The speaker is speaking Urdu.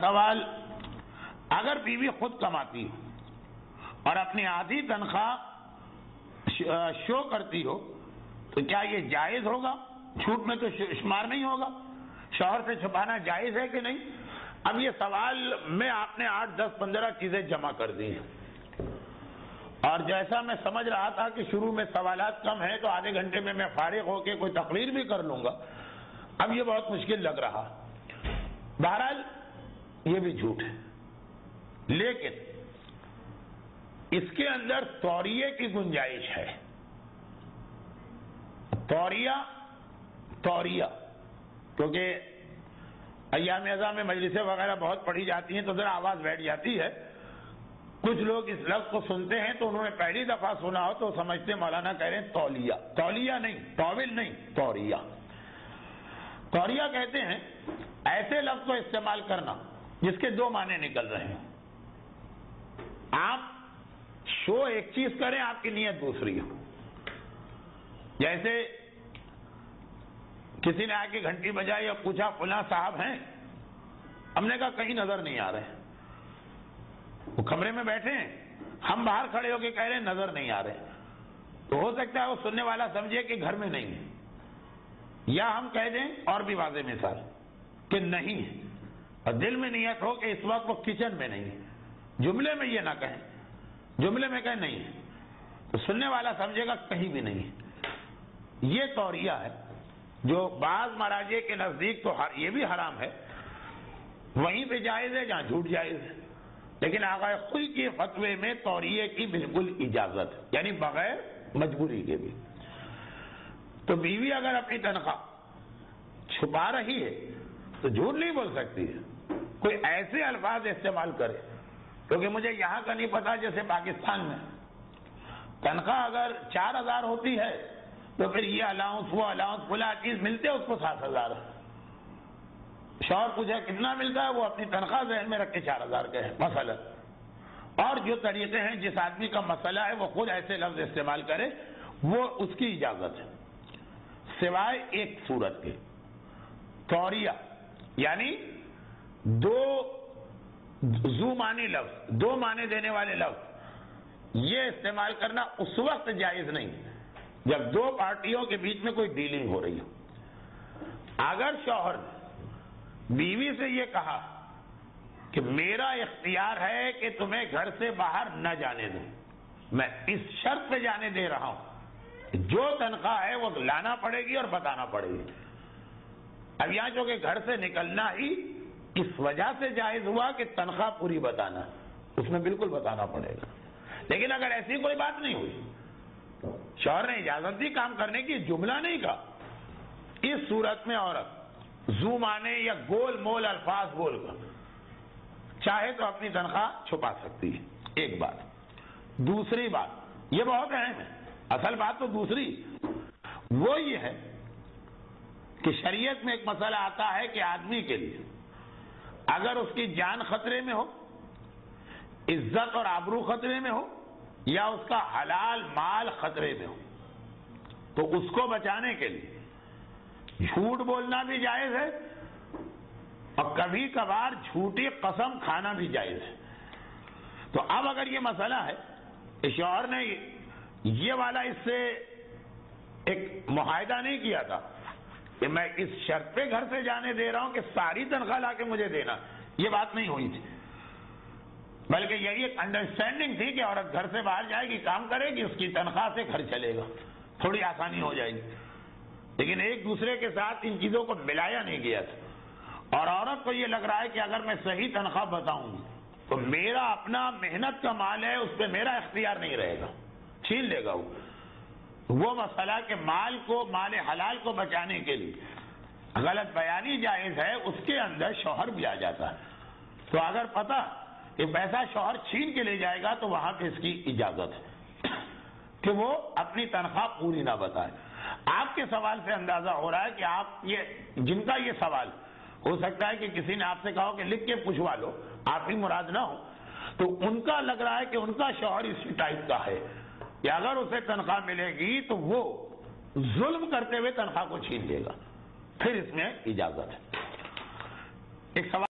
سوال، اگر بیوی خود کماتی ہو اور اپنی آدھی تنخواہ شو کرتی ہو تو کیا یہ جائز ہوگا؟ جھوٹ میں تو شمار نہیں ہوگا، شوہر سے چھپانا جائز ہے کہ نہیں؟ اب یہ سوال میں آپ نے 8 10 15 چیزیں جمع کر دی ہیں، اور جیسا میں سمجھ رہا تھا کہ شروع میں سوالات کم ہیں تو آدھے گھنٹے میں فارغ ہو کے کوئی تقریر بھی کر لوں گا، اب یہ بہت مشکل لگ رہا۔ بہرحال یہ بھی جھوٹ ہے، لیکن اس کے اندر توریے کی گنجائش ہے۔ توریہ کیونکہ ایام ازاں میں مجلسیں وغیرہ بہت پڑھی جاتی ہیں تو ذرا آواز بیٹھ جاتی ہے، کچھ لوگ اس لفظ کو سنتے ہیں تو انہوں نے پہلی دفعہ سنا ہو تو سمجھتے مولانا کہہ رہے ہیں تولیہ نہیں، طاول نہیں، توریہ کہتے ہیں ایسے لفظ کو استعمال کرنا جس کے 2 معنی نکل رہے ہیں۔ آپ شو ایک چیز کریں، آپ کی نیت دوسری ہو۔ جیسے کسی نے آ کے گھنٹی بجائی یا پوچھا فلاں صاحب ہیں، ہم نے کہا کہیں نظر نہیں آ رہے، وہ کمرے میں بیٹھے ہیں، ہم باہر کھڑے ہو کے کہہ رہے ہیں نظر نہیں آ رہے، تو ہو سکتا ہے وہ سننے والا سمجھے کہ گھر میں نہیں ہے، یا ہم کہہ دیں اور بھی واضح مثال کہ نہیں ہے اور دل میں نیت ہو کہ اس وقت وہ کچن میں نہیں ہے، جملے میں یہ نہ کہیں، جملے میں کہیں نہیں ہے تو سننے والا سمجھے گا کہیں بھی نہیں ہے۔ یہ توریہ ہے جو بعض مراجع کے نزدیک تو یہ بھی حرام ہے، وہیں پہ جائز ہے جہاں جھوٹ جائز ہے، لیکن آقا خود کے فتوے میں توریے کی بالکل اجازت ہے، یعنی بغیر مجبوری کے بھی۔ تو بیوی اگر اپنی تنخواہ چھپا رہی ہے تو جھوٹ نہیں بول سکتی ہے، کوئی ایسے الفاظ استعمال کرے، کیونکہ مجھے یہاں کا نہیں پتا، جیسے پاکستان میں تنخواہ اگر 4000 ہوتی ہے تو پھر یہ الاؤنس وہ الاؤنس فلاں چیز ملتے اس کو 7000 ہے، شوہر پوچھا کتنا ملتا ہے، وہ اپنی تنخواہ ذہن میں رکھ کے 4000 کہے مثلا، اور جو طریقے ہیں جس آدمی کا مسئلہ ہے وہ خود ایسے لفظ استعمال کرے، وہ اس کی اجازت ہے، سوائے ایک صورت کے۔ توریہ یعنی 2 ذو معنی لفظ، 2 معنی دینے والے لفظ، یہ استعمال کرنا اس وقت جائز نہیں جب 2 پارٹیوں کے بیچ میں کوئی ڈیلنگ ہو رہی ہو۔ اگر شوہر نے بیوی سے یہ کہا کہ میرا اختیار ہے کہ تمہیں گھر سے باہر نہ جانے دوں، میں اس شرط پہ جانے دے رہا ہوں، جو تنخواہ ہے وہ لانا پڑے گی اور بتانا پڑے گی۔ اب یہاں جو کہ گھر سے نکلنا ہی اس وجہ سے جائز ہوا کہ تنخواہ پوری بتانا، اس میں بالکل بتانا پڑے گا، لیکن اگر ایسی کوئی بات نہیں ہوئی، شوہر نے اجازت دی کام کرنے کی، جملہ نہیں کہا، اس صورت میں عورت ذو معنی یا گول مول الفاظ بول کر چاہے تو اپنی تنخواہ چھپا سکتی ہے، ایک بات۔ دوسری بات یہ بہت اہم ہے، اصل بات تو دوسری وہ یہ ہے کہ شریعت میں ایک مسئلہ آتا ہے کہ آدمی کے لیے اگر اس کی جان خطرے میں ہو، عزت اور آبرو خطرے میں ہو، یا اس کا حلال مال خطرے میں ہو، تو اس کو بچانے کے لیے جھوٹ بولنا بھی جائز ہے اور کبھی کبھار جھوٹی قسم کھانا بھی جائز ہے۔ تو اب اگر یہ مسئلہ ہے کہ شوہر نے یہ والا اس سے ایک معاہدہ نہیں کیا تھا کہ میں اس شرط پہ گھر سے جانے دے رہا ہوں کہ ساری تنخواہ لا کے مجھے دینا، یہ بات نہیں ہوئی تھی، بلکہ یہی ایک انڈرسٹینڈنگ تھی کہ عورت گھر سے باہر جائے گی، کام کرے گی، اس کی تنخواہ سے گھر چلے گا، تھوڑی آسانی ہو جائے گی، لیکن ایک دوسرے کے ساتھ ان چیزوں کو ملایا نہیں گیا تھا، اور عورت کو یہ لگ رہا ہے کہ اگر میں صحیح تنخواہ بتاؤں گی تو میرا اپنا محنت کا مال ہے، اس پہ میرا اختیار نہیں رہے گا، چھین لے گا وہ مسئلہ کہ مال حلال کو بچانے کے لیے غلط بیانی جائز ہے، اس کے اندر شوہر بھی آ جاتا ہے۔ تو اگر پتہ کہ پیسہ شوہر چھین کے لے جائے گا تو وہاں پہ اس کی اجازت ہے کہ وہ اپنی تنخواہ پوری نہ بتائے۔ آپ کے سوال سے اندازہ ہو رہا ہے کہ آپ جن کا یہ سوال ہو سکتا ہے کہ کسی نے آپ سے کہا کہ لکھ کے پوچھوا لو، آپ ہی مراد نہ ہو، تو ان کا لگ رہا ہے کہ ان کا شوہر اسی ٹائپ کا ہے کہ اگر اسے تنخواہ ملے گی تو وہ ظلم کرتے ہوئے تنخواہ کو چھین لے گا، پھر اس میں اجازت ہے۔ ایک سوال